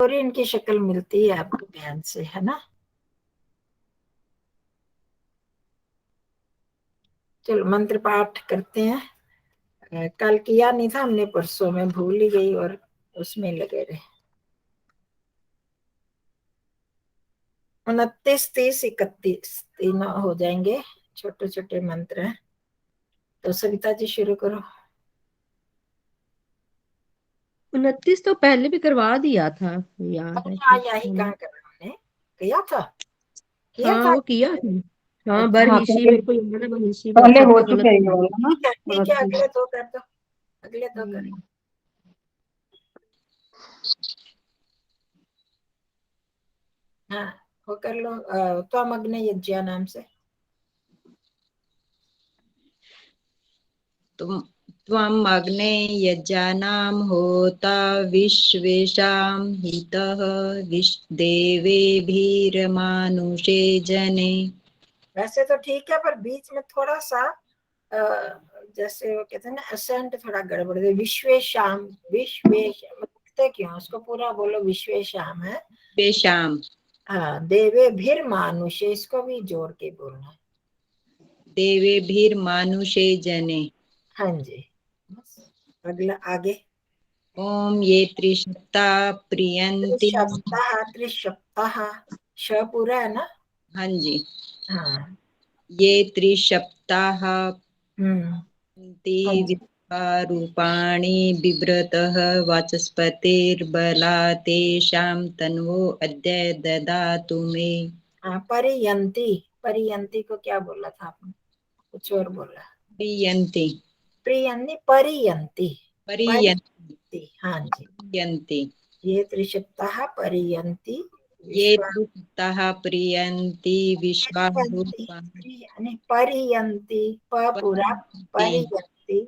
और इनकी शक्ल मिलती है आपको बयान से, है ना। चलो मंत्र पाठ करते हैं। कल किया नहीं था हमने, परसों में भूल ही गई और उसमें लगे रहे। 29, 30, 31 तीनों हो जाएंगे। छोटे छोटे मंत्र हैं, तो सविता जी शुरू करो। 29 तो पहले भी करवा दिया था, याद है हाँ, कि यही कहाँ करा हमने, किया था, किया हाँ था। वो किया था। हाँ अच्छा, हाँ बरहिशी, पहले मेरे को याद है बरहिशी बहुत पहले हो सबका चुका गलत है ये था। वाला ना। ठीक है ठीक है, अगले दो कर दो, अगले दो कर। हाँ, वो कर लो। त्वम अग्ने यज्ञा नाम से। त्वम् अग्ने यज्ञानां होता विश्वेषां हितः देवेभिर्मानुषे जने। वैसे तो ठीक है, पर बीच में थोड़ा सा जैसे वो कहते हैं ना, असेंट थोड़ा गड़बड़ है। विश्वेशाम, विश्वेश लिखते क्यों, उसको पूरा बोलो, विश्वेशाम है। विश्वेषां हाँ, देवे भीर मानुषे, इसको भी जोड़ के बोलना है। देवेभिर्मानुषे जने। हाँ जी, बस अगला आगे। ओम ये त्रिशक्ता प्रियंति। त्रिसप्ताह, त्रिसप्ताह, श पूरा है ना। हाँ जी। हाँ। ये त्रिसप्ताह हम्म। हाँ प्रियन्ति जी। विश्वारूपाणि बिभ्रतः वाचस्पतिर्बलात् तेषां तन्वो अद्य ददातु मे। हाँ, परियंती, परियंती को क्या बोला था आपने, कुछ और बोला। प्रियन्ति प्रियंती, परियंती, परियन्ति परियंती, हाँ जी। यन्ति। ये त्रिसप्ताह परियंती ये विश्वा, त्रिसप्ताह प्रियन्ति परियंती, विश्वारूपाणि परियंती, प पूरा, परियन्ति। परियंती।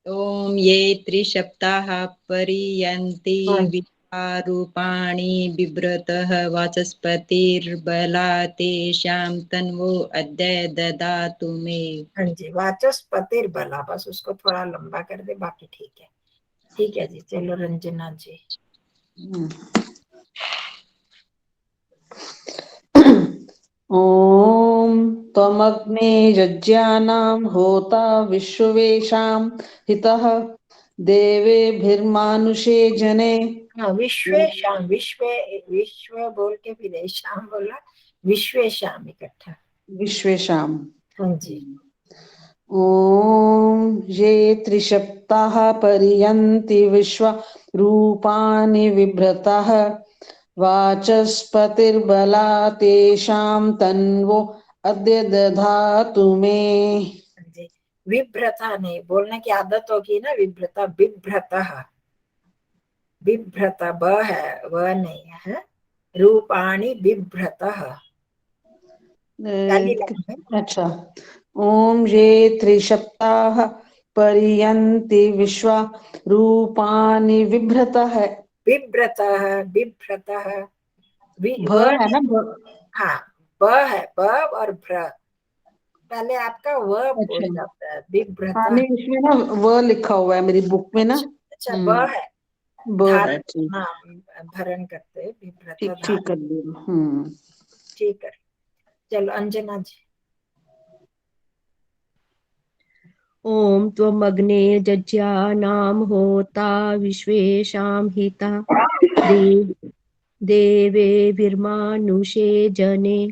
ओम ये त्रिसप्ताह पर्यन्ति हाँ जी। विश्वारूपाणि बिभ्रतः वाचस्पतिर्बलात् तेषां तन्वो अद्य ददातु मे। हाँ जी, वाचस्पतिर बला, बस उसको थोड़ा लंबा कर दे, बाकी ठीक है। ठीक है जी, चलो रंजना जी। ओम त्वमग्ने यज्ञानां होता विश्वेषां हितः देवेभिर्मानुषे जने। हाँ, विश्व शाम, विश्व, विश्व बोल के फिर शाम बोला, विश्व शाम इकट्ठा। विश्वेषां। हाँ जी। ओम ये त्रिसप्ताह पर्यन्ति विश्वरूपाणि बिभ्रतः वाचस्पतिर्बलात् तेषां तन्वो अद्य दधातु मे। हाँ जी, विभ्रता नहीं बोलने की आदत होगी ना, विभ्रता, बिभ्रता, बिभ्रता ब है, व नहीं है। रूपाणी बिभ्रता, पहली लाइन में। अच्छा। ओम ये त्रिसप्ताह पर्यन्ति विश्वरूपाणि बिभ्रतः। बिभ्रता, बिभ्रता, भ व है नहीं। ना हाँ, ब है, ब और भ्र, पहले आपका व अच्छा। बोल जाता है, हाँ बिभ्रता। नहीं, इसमें ना व लिखा हुआ है मेरी बुक में ना। अच्छा अच्छा, ब है, ब है, धारण, ठीक। हाँ भरण करते हैं, विभ्रता ठीक ठीक धारण। कर दी। ठीक है, चलो अंजना जी। ओम त्वमग्ने यज्ञानां होता विश्वेषां हिता देव देवेभिर्मानुषे जने।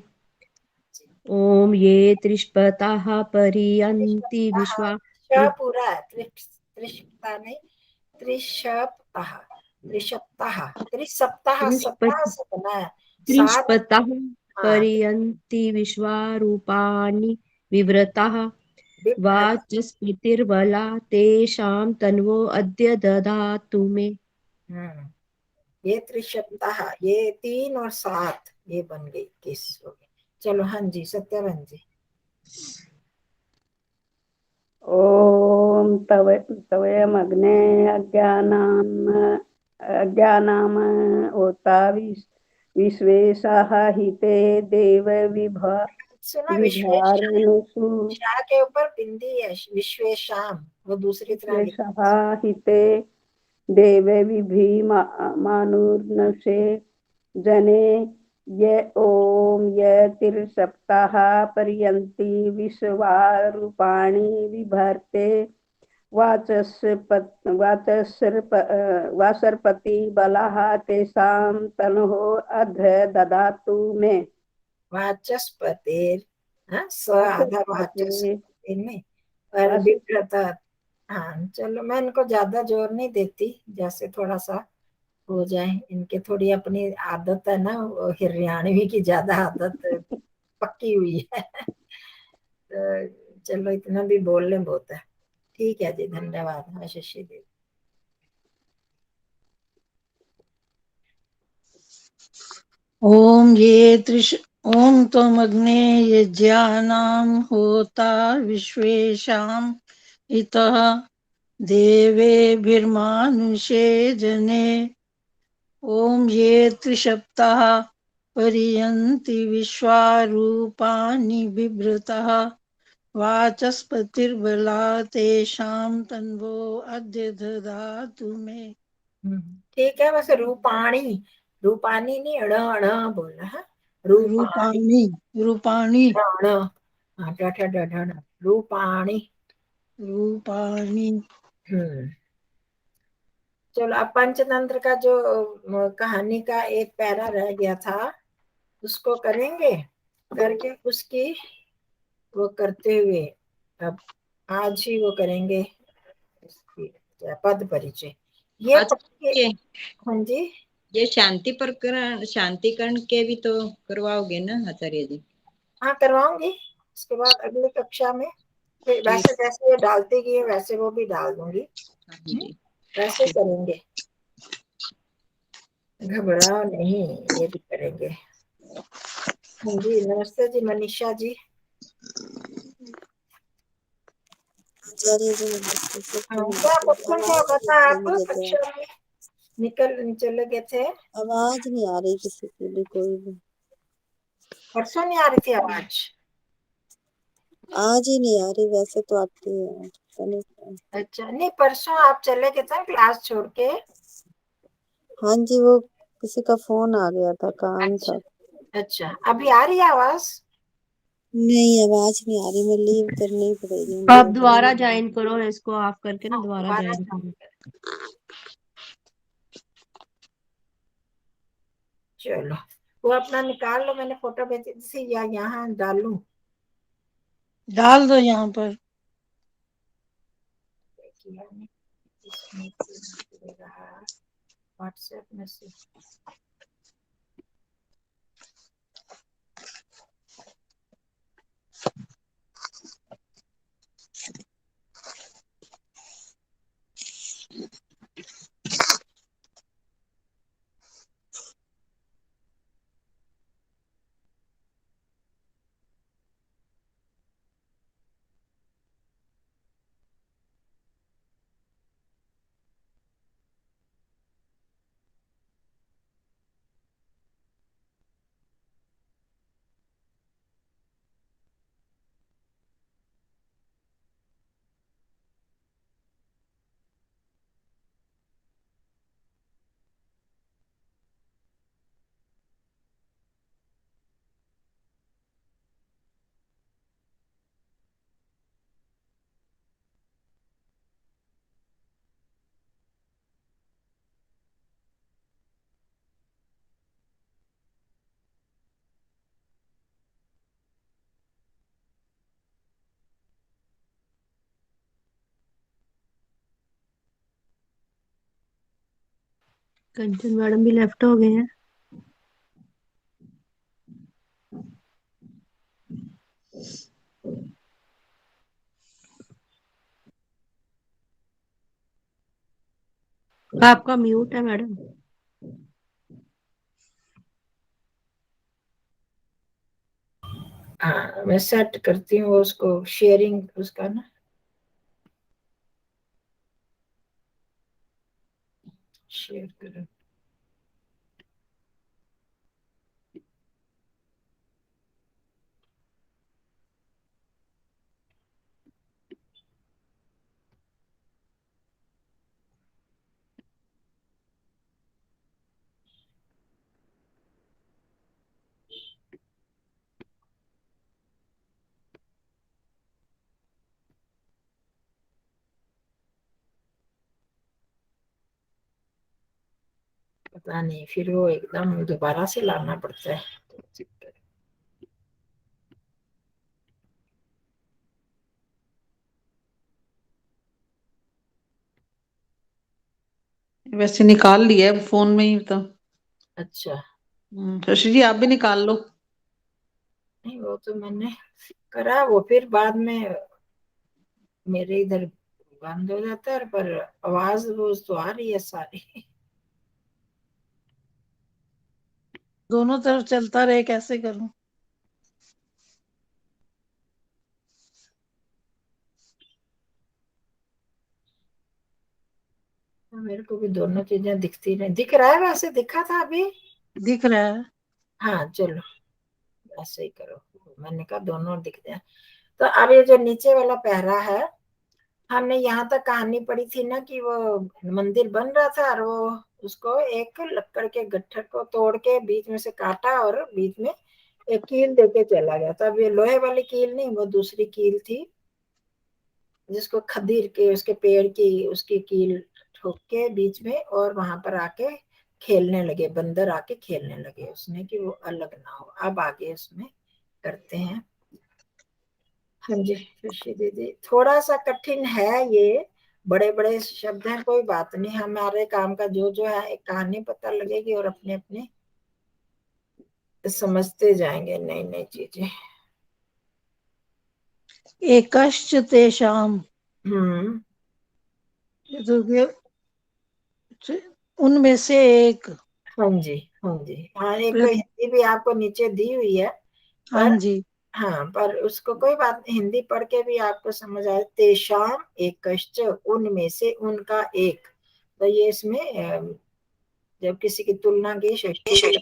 ओम ये त्रिष्पताः पर्यन्ति त्रिशप्ताह, विश्वा श पूरा है, त्रिशप्ताह नहीं, त्रिशप्ताह, त्रिशप्ताह, त्रिसप्ताह, सप्ताह त्रिष्पत से बना है, सात। त्रिष्पतः हाँ, पर्यन्ति विश्वारूपाणि विव्रताः विभ्रता। वाचस्पतिर्बला तेषां तन्वो अद्य ददातु मे। हम्म, ये त्रिशप्ताह, ये 3 और 7, ये बन गई 21 हो गई। चलो हाँ जी, सत्यवान जी। ओम तव तवयमग्ने अज्ञानाम होता विश्वेशाः हिते देव सुना, विश्वेश, विभारणुषु शाह के ऊपर बिंदी है, विश्वेशाम, वो दूसरी तरह लिखा विश्वेशाः हिते देव मानुर्नशे जने ये ओम ये तिर्सप्ताह पर्यन्ति विश्वारूपाणि बिभर्ते वाचस्पति बलः तेषां तनोः अध्य ददातु मे। वाचस्पतिर, हाँ, स आधा वाचस्पति में और वाचस्पति। विव्रत। हाँ चलो, मैं इनको ज्यादा जोर नहीं देती, जैसे थोड़ा सा हो जाए। इनके थोड़ी अपनी आदत है ना, वो हरियाणवी की ज्यादा आदत पक्की हुई है। तो चलो, इतना भी बोल लें बहुत है। ठीक है जी, धन्यवाद आशीष जी। ओम ये त्रिश ओम त्वमग्ने यज्ञानां होता विश्वेशां इतः देवेभिर्मानुषे जने। ओम ये त्रिसप्ताह पर्यन्ति विश्वारूपाणि बिभ्रतः वाचस्पतिर्बला तेषां तन्वो अद्य ददातु मे। ठीक है, वैसे रूपाणी, रूपानी नहीं, अण अण बोलना है। रूपाणी, रूपाणि रूपाणि अण, हाँ, डठ डढण, रूपाणी। रूपाणि। चलो, अब पंचतंत्र का जो कहानी का एक पैरा रह गया था, उसको करेंगे। करके उसकी वो करते हुए अब आज ही वो करेंगे इसकी पद परिचय। ये अच्छा, पक्के। ये हाँ जी, ये शांति प्रकरण, शांतिकरण के भी तो करवाओगे ना आचार्य जी? हाँ करवाऊंगी। उसके बाद अगली कक्षा में फिर ठीक। वैसे जैसे ये डालती गई है वैसे वो भी डाल दूंगी। हाँ जी। वैसे करेंगे, घबराओ नहीं, ये भी करेंगे। हाँ जी, नमस्ते जी मनीषा जी। आचार्य जी नमस्ते। हाँ, क्या क्वेश्चन क्या आवाज बता, नहीं आ आप रही मुझे तो। कक्षा में निकल चले गए थे। आवाज नहीं आ रही किसी की भी, कोई भी। परसों नहीं आ रही थी आवाज? आज ही नहीं आ रही, वैसे तो आती है। पता नहीं क्यों। अच्छा, नहीं परसों आप चले गए थे क्लास छोड़ के। हाँ जी, वो किसी का फोन आ गया था, काम अच्छा था। अच्छा, अभी आ रही है आवाज? नहीं, आवाज नहीं आ रही, मैं लीव करनी ही पड़ेगी आप मुझे। दोबारा ज्वाइन करो, इसको ऑफ करके ना हाँ, दोबारा दोबारा ज्वाइन चालू करो। कर। चलो, वो अपना निकाल लो, मैंने फोटो भेजी थी, या यहाँ डालूं? डाल दो यहाँ पर। किया नहीं, इसमें क्यों नहीं दे रहा? व्हाट्सएप में से। कंचन मैडम भी लेफ्ट हो गए हैं। आपका म्यूट है मैडम। हाँ, मैं सेट करती हूँ उसको, शेयरिंग उसका ना, शेयर करो। पता नहीं, फिर वो एकदम दोबारा से लाना पड़ता है। वैसे निकाल लिया है फोन में ही तो। अच्छा, शशि जी आप भी निकाल लो। नहीं वो तो मैंने करा, वो फिर बाद में मेरे इधर बंद हो जाता है, पर आवाज वो तो आ रही है सारी। दोनों तरफ चलता रहे, कैसे करूं? मेरे को भी दोनों चीजें दिखती नहीं, दिख रहा है, वैसे दिखा था अभी। दिख रहा है। हाँ चलो ऐसे ही करो, मैंने कहा दोनों दिख जाए। तो अब ये जो नीचे वाला पहरा है, हमने यहाँ तक कहानी पढ़ी थी ना कि वो मंदिर बन रहा था और वो उसको एक लक्कड़ के गट्ठर को तोड़ के बीच में से काटा और बीच में एक कील देके चला गया। तब ये लोहे वाली कील नहीं, वो दूसरी कील थी जिसको खदीर के उसके पेड़ की उसकी कील ठोक के बीच में, और वहां पर आके खेलने लगे, बंदर आके खेलने लगे उसने कि वो अलग ना हो। अब आगे उसमें करते हैं। हाँ जी खुशी दीदी, थोड़ा सा कठिन है ये, बड़े बड़े शब्द हैं, कोई बात नहीं, हमारे काम का जो जो है एक कहानी पता लगेगी और अपने अपने समझते जाएंगे नई नई चीजें। एकश्च तेषाम, हम्म, ये तो उनमें से एक। हाँ जी, हाँ जी, हाँ एक प्र- हिंदी भी आपको नीचे दी हुई है, हाँ पर जी। हाँ पर उसको कोई बात नहीं, हिंदी पढ़ के भी आपको समझ आए। तेषाम एकश्च, उनमें से उनका एक, तो ये इसमें जब किसी की तुलना की षष्ठी की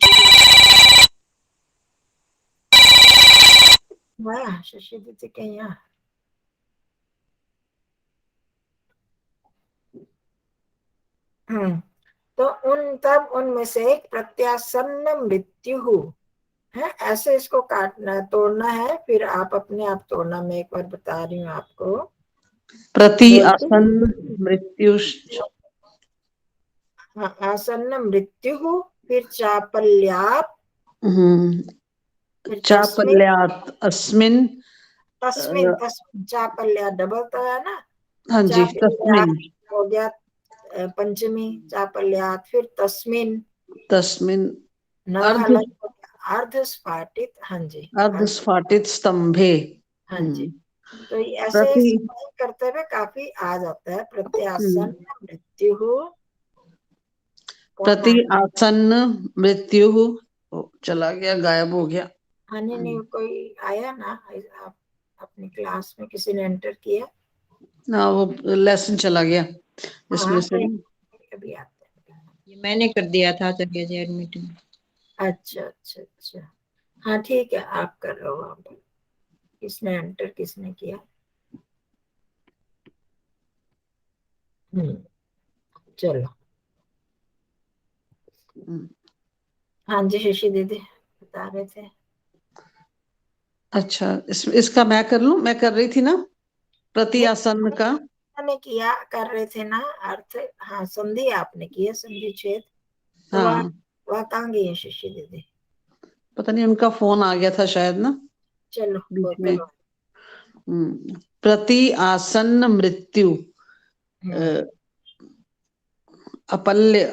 वाह शशि दीदी के यहाँ। तो उन तब उनमें से एक प्रत्यासन्न मृत्यु है, ऐसे इसको काटना तोड़ना है, फिर आप अपने आप तोड़ना, मैं एक बार बता रही हूँ आपको। प्रति आसन्न मृत्यु। हाँ, आसन्न मृत्यु, फिर चापल्यात, फिर तस्मिन, चापल्यात् अस्मिन्। तस्मिन तस्मिन चापल्यात डबल तो है ना, हाँ जी तस्मिन्। चापल्यात हो गया पंचमी, चापल्यात, फिर तस्मिन तस्मिन न अर्ध अलग हो गया, अर्धस्फाटित, हाँ जी अर्धस्फाटित स्तंभे। हाँ जी। तो ये ऐसे प्रति स्पेलिंग करते हुए काफी आ जाता है। प्रत्यासन मृत्यु कौन प्रति आया? आसन्न मृत्यु। चला गया, गायब हो गया। हाँ नहीं नहीं, कोई आया ना, आप अपनी क्लास में किसी ने एंटर किया? ना वो लेसन चला गया इसमें हाँ से। कभी आते हैं। ये मैंने कर दिया था चलिए जी एडमिट में। अच्छा अच्छा अच्छा, हाँ ठीक है, आप कर रहे हो वहां पर, किसने एंटर किसने किया? चलो हाँ जी शशि दीदी बता रहे थे। अच्छा इसका मैं कर लूं, मैं कर रही थी ना प्रति आसन्न का। ने किया कर रहे थे ना अर्थ, हाँ संधि आपने की है, संधि छेद, तो हाँ वह कहाँ गई है शशि दीदी? पता नहीं उनका फोन आ गया था शायद ना चलो वो बीच में। करो। प्रति आसन्न मृत्यु। अपल्य।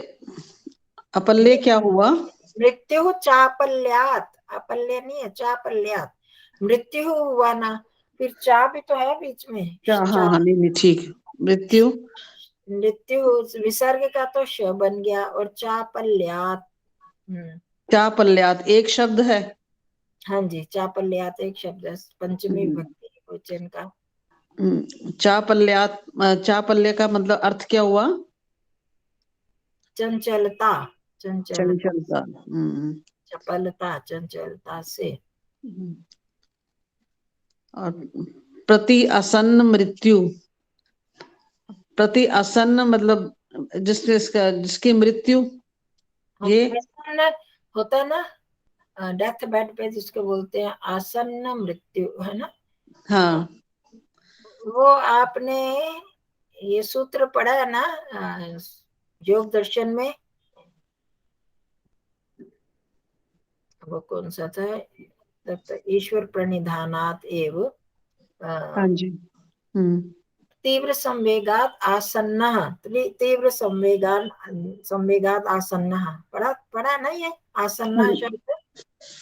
अपल्य क्या हुआ? मृत्यु चापल्यात, अपल्य नहीं है, चापल्यात, मृत्यु हुआ ना, फिर चा भी तो है बीच में, क्या? हाँ चा, हाँ नहीं नहीं ठीक। मृत्यु मृत्यु विसर्ग का तो श बन गया, और चापल्यात। चापल्यात् एक शब्द है। हाँ जी चापल्यात एक शब्द है, पंचमी विभक्ति वचन का। चापल्यात्, चापल्य का मतलब अर्थ क्या हुआ? चंचलता, चंचलता, चंचलता। चपलता, चंचलता से। और प्रति आसन्न मृत्यु। प्रति आसन्न मतलब जिसकी मृत्यु ये प्रसन्न होता है ना, डेथ बेड पे जिसको बोलते हैं आसन्न मृत्यु, है ना? हाँ वो आपने ये सूत्र पढ़ा है ना योग दर्शन में, वो कौन सा था, तत्र ईश्वर प्रणिधानात एव हाँ जी। तीव्र संवेगात आसन्नः, तीव्र संवेगात आसन्नः, पढ़ा नहीं है आसन्नः शब्द।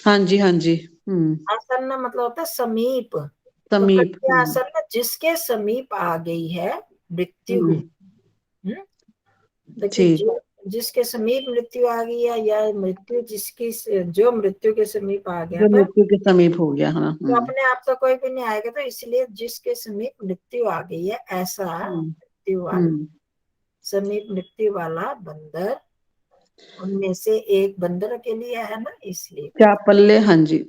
हाँ जी, हाँ जी। आसन्न मतलब होता है समीप, तो समीप। प्रत्यय आसन्न जिसके समीप आ गई है मृत्यु। देखिए ठीक। जिसके समीप मृत्यु आ गई है, या मृत्यु जिसकी, जो मृत्यु के समीप आ गया जो पर मृत्यु के समीप हो गया। हाँ। तो अपने आप तो कोई भी नहीं आएगा, तो इसलिए जिसके समीप मृत्यु आ गई है, ऐसा मृत्यु वाला, समीप मृत्यु वाला बंदर, उनमें से एक बंदर के लिए है ना, इसलिए चापल्य। हाँ जी,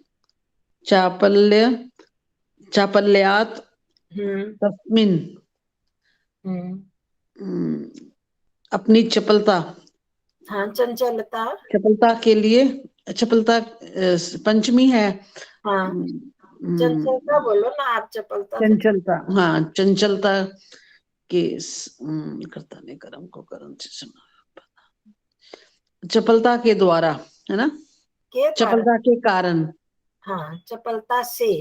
चापल्य, चापल्यात तस्मिन, अपनी चपलता, हाँ चंचलता, चपलता के लिए, चपलता पंचमी है। हाँ चंचलता बोलो ना आप, चपलता तो चंचलता, हाँ चंचलता के करता नहीं, कर्म को कर्म से सुना, चपलता के द्वारा है ना, के कारण, चपलता के कारण, हाँ चपलता से,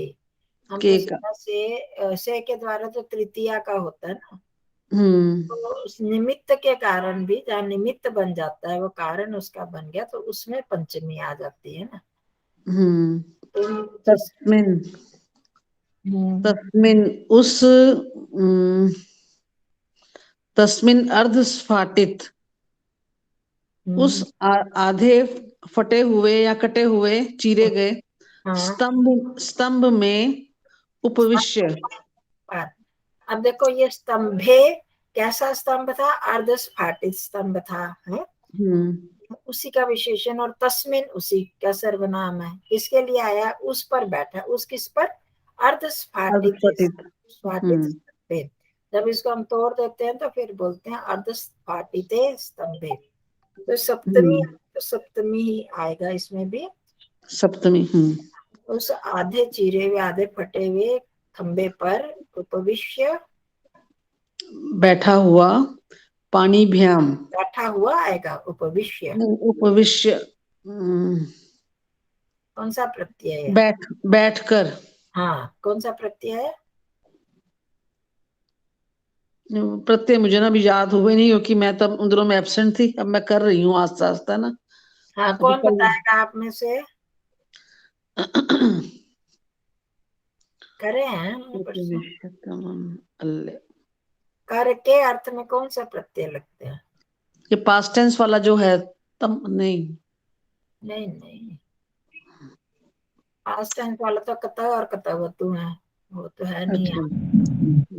हम के तो से के द्वारा तो तृतीया का होता है ना, हम्म, तो उस निमित्त के कारण भी, जहाँ निमित्त बन जाता है वो कारण उसका बन गया, तो उसमें पंचमी आ जाती है ना। तस्मिन, तस्मिन उस, तस्मिन अर्ध स्फाटित, उस आधे फटे हुए या कटे हुए, चीरे गए स्तंभ, स्तंभ में उपविश्य। अब देखो ये स्तंभे कैसा स्तंभ था, अर्ध स्फाटित स्तंभ था, है उसी का विशेषण, और तस्मिन उसी का सर्वनाम है, किसके लिए आया, उस पर बैठा, उस किस पर, अर्ध स्फाटित स्तंभे। जब इसको हम तोड़ देते हैं तो फिर बोलते हैं अर्ध स्फाटित स्तंभे, तो सप्तमी, तो सप्तमी ही आएगा इसमें भी, सप्तमी। उस आधे चीरे हुए, आधे फटे हुए खंबे पर उपविश्य, बैठा हुआ, पानी भ्याम, बैठा हुआ आएगा, उपविश्य उपविश्य, कौन सा प्रत्यय है, बैठकर, हाँ कौन सा प्रत्यय है, प्रत्यय मुझे ना अभी याद हुए नहीं, क्योंकि मैं तब उन दिनों में एब्सेंट थी, अब मैं कर रही हूँ आस्ता आस्ता ना। हाँ कौन बताएगा आप में से, करे हैं कर के अर्थ में कौन सा प्रत्यय लगते हैं, ये पास्ट टेंस वाला जो है, तब नहीं, नहीं पास्ट टेंस वाला तो कत और कतवतु है, वो तो है नहीं है।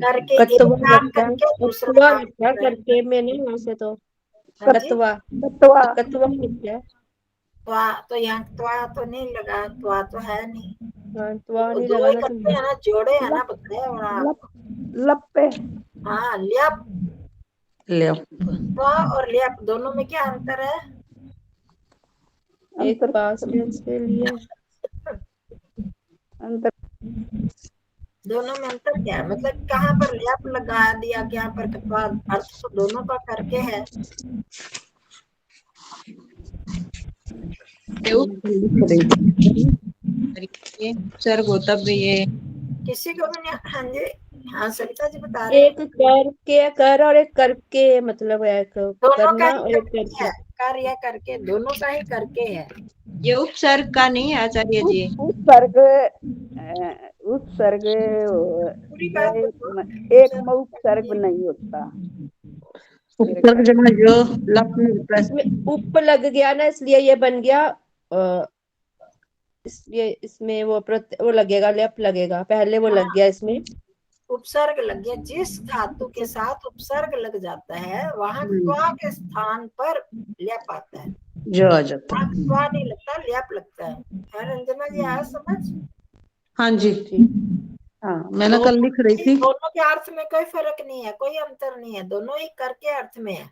करके एक कत्वा काम लगता है, करके दूसरा कत्वा काम लगता है, कर रहे हैं। करके में नहीं वहां से तो हाँ जी, कत्वा, कत्वा, कत्वा लगता है, त्वा तो यहाँ त्वा तो नहीं लगा, त्वा तो है नहीं, हाँ त्वा नहीं दो ही लगाना करते हैं ना, जोड़े है ना, बताया और लप, आप, लप्पे, हाँ ल्यप, ले त्वा और ल्यप दोनों में क्या अंतर है, एक अंतर, पास टेंस के लिए, अंतर, दोनों में अंतर क्या है, मतलब कहाँ पर ल्यप लगा दिया, कहाँ पर कत्वा, अर्थ तो दोनों का करके है। सर्ग हो तब ये किसी को भी नहीं, हाँ जी, हाँ सरिता जी बता रहे एक करके, कर और एक करके, मतलब है एक दोनों का करना ही और एक करके करके, है, कार्य करके, दोनों का ही करके है। ये उपसर्ग का नहीं है आचार्य जी, उत्सर्ग, उत्सर्ग पूरी बात बताओ। एक में उपसर्ग नहीं होता। उपसर्ग जगह जो लप में होता है। इसमें उप लग गया ना, इसलिए ये बन गया, इसलिए इसमें वो लगेगा, लेप लगेगा, पहले वो लग गया इसमें, उपसर्ग लग गया, जिस धातु के साथ उपसर्ग लग जाता है वहां त्वा के स्थान पर ल्यप आता है, जो आ जाता वहां है। त्वा नहीं लगता, ल्यप लगता है रंजना जी, आया समझ, हाँ जी, हाँ मैं ना कल लिख रही थी। दोनों के अर्थ में कोई फर्क नहीं है, कोई अंतर नहीं है, दोनों ही करके अर्थ में है।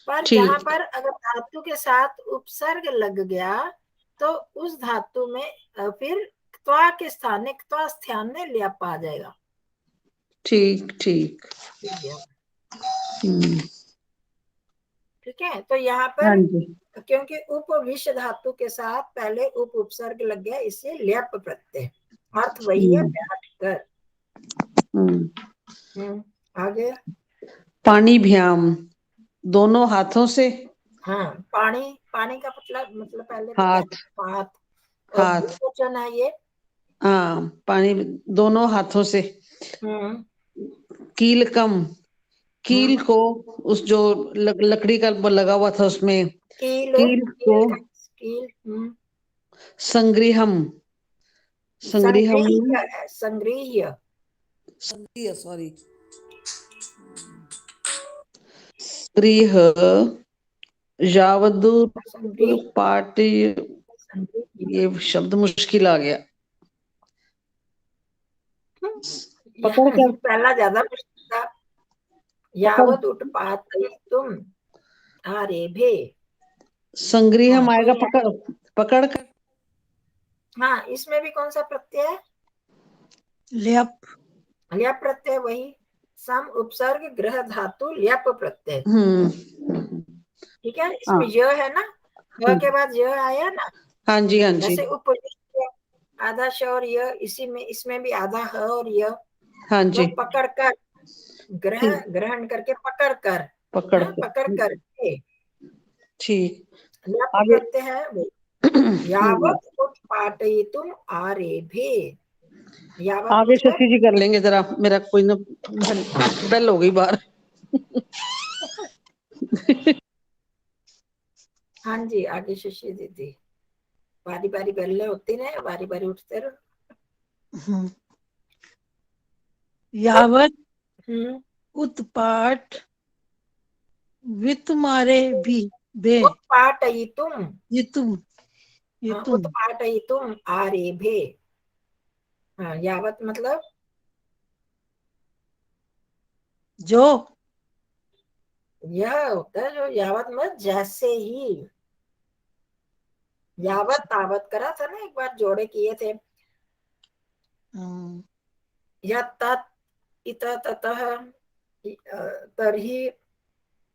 पर जहां पर अगर धातु के साथ उपसर्ग लग गया तो उस धातु में फिर त्वा के स्थान में, त्वा स्थान में ल्यप आ जाएगा। ठीक ठीक। ठीक है, तो यहाँ हाँ पर जी। क्योंकि उप विष धातु के साथ पहले उप उपसर्ग लग गया, इससे ल्यप प्रत्यय, अर्थ वही है, बैठ कर। आगे पाणिभ्याम, दोनों हाथों से। हाँ, पानी, पानी का मतलब पहले तो क्या हाथ। है? हाथ। और हाथ। बहुवचन है ये। हाँ, पानी दोनों हाथों से। हम्म कीलकम, कील को उस जो लकड़ी का वो लगा हुआ था उसमें, कील, कील को। कील। संग्रहम, संग्रहम, संग्रह्य है, संग्रह्य। सॉरी, स्त्रीह यावदु संग्रह्य, पाटी, संग्रह्य। ये शब्द मुश्किल आ गया। पकड़ यहाँ कर, पहला ज्यादा मुश्किल था। यावत उत्पात तुम आरेभे। संग्रहम हाँ, आएगा तो पकड़, पकड़ कर। हाँ, इसमें भी कौन सा प्रत्यय है? ल्यप। ल्यप प्रत्यय, वही सम उपसर्ग ग्रह धातु ल्यप प्रत्यय। ठीक है, इसमें हाँ। य है ना, य के बाद य आया ना, हाँ जी, हाँ जी, जैसे उपनिषद आधा श और य, इसी में इसमें भी आधा ह और य। हाँ तो जी। पकड़ कर, ठीक, ग्रहण करके पकड़ कर, पकड़ हाँ, कर। पकड़ कर के ठीक, ल्यप आगे। प्रत्यय है वो। यावत उत्पाटयितुम आरेभे। यावत आगे मतलब शशि जी कर लेंगे जरा, मेरा कोई ना बेल हो गई बाहर। हाँ जी, आगे शशि दीदी, बारी बारी बेलने होती ना, बारी बारी उठते रहो। यावत हम्म उत्पाट वित्मारे भी बे उत्पाटयितुम, ये तुम उत्पाटयितुम आरेभे। हाँ, यावत मतलब जो यह होता है, जो यावत मतलब जैसे ही। यावत तावत करा था ना, एक बार जोड़े किए थे। या तत् इत ततः तरही,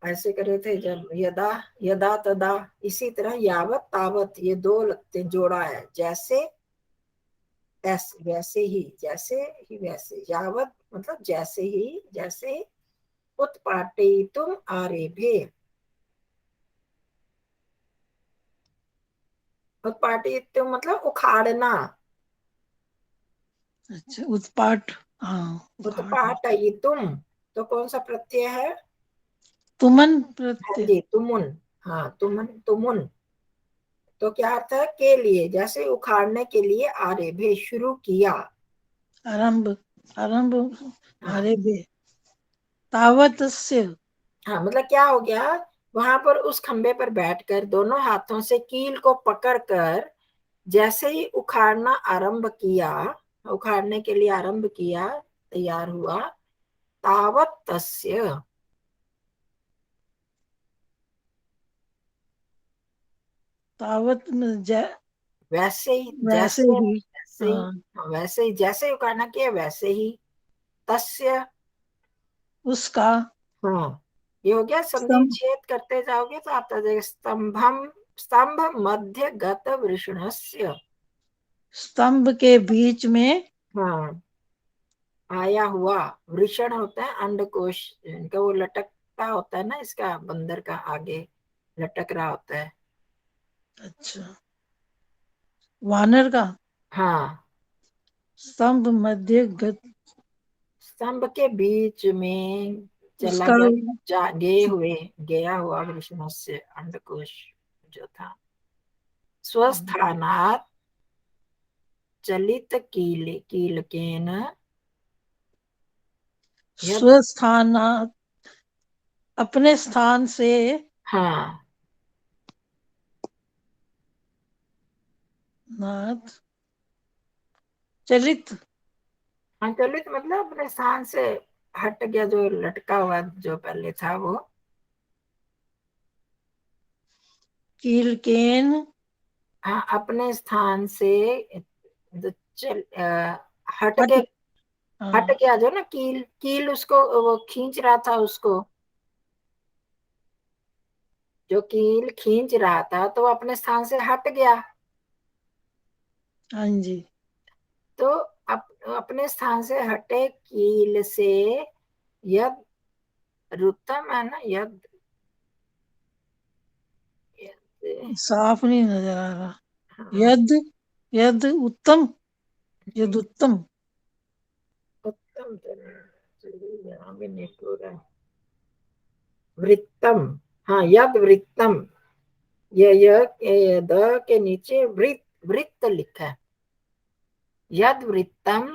ऐसे करे थे जब यदा यदा तदा। इसी तरह यावत तावत, ये दो लगते जोड़ा है, जैसे ऐसे, वैसे ही, जैसे ही वैसे। यावत मतलब जैसे ही, जैसे उत्पाटयितुम आरेभे। उत्पाटयितुम मतलब उखाड़ना। अच्छा उत्पाट, हाँ उखाड़। उत्पाटयितुम तो कौन सा प्रत्यय है? तुमन हाँ प्रत्यय। जी, तुमुन। हाँ, तुमन, तुमुन। तो क्या अर्थ है? के लिए, जैसे उखाड़ने के लिए, आरेभे शुरू किया। आरंभ, आरंभ। हाँ, अरे बे तावतस्य। हाँ, मतलब क्या हो गया, वहां पर उस खंबे पर बैठकर दोनों हाथों से कील को पकड़कर जैसे ही उखाड़ना आरंभ किया, उखाड़ने के लिए आरंभ किया, तैयार हुआ, तावत तस्य। तावत में वैसे ही, वैसे जैसे ही। वैसे ही, हाँ वैसे ही, जैसे ही उखाड़ना किया वैसे ही। तस्य। उसका। हाँ, ये हो गया। संधि स्तंभ, छेद करते जाओगे तो आता जाएगा स्तंभम, स्तंभ मध्य गत वृषणस्य। स्तंभ के बीच में। हाँ, आया हुआ। वृषण होता है अंडकोश, इनका वो लटकता होता है ना, इसका बंदर का आगे लटक रहा होता है। अच्छा, वानर का। हाँ, स्तंभ मध्य गत। स्तंभ के बीच में चला उसका गया, गए हुए, गया हुआ वृषण से अंडकोश जो था। स्वस्थानात चलित कीलकेन यद। स्वस्थान, अपने स्थान से। हाँ, नाथ चलित। हाँ, चलित मतलब अपने स्थान से हट गया, जो लटका हुआ जो पहले था वो। कीलकेन। हाँ, अपने स्थान से चल हट हट। के, हट हाँ गया जो ना, कील, कील उसको वो खींच रहा था उसको। जो कील खींच रहा था तो वो अपने स्थान से हट गया, हाँ जी। तो अपने स्थान से हटे कील से यद रुतम है ना, यद साफ नहीं नजर आ रहा। हाँ, यद यद उत्तम, यद उत्तम। उत्तम तो नहीं, यहाँ भी नहीं पूरा। वृत्तम, हाँ यद वृत्तम, ये द के नीचे वृत्त लिखा है। यद वृत्तम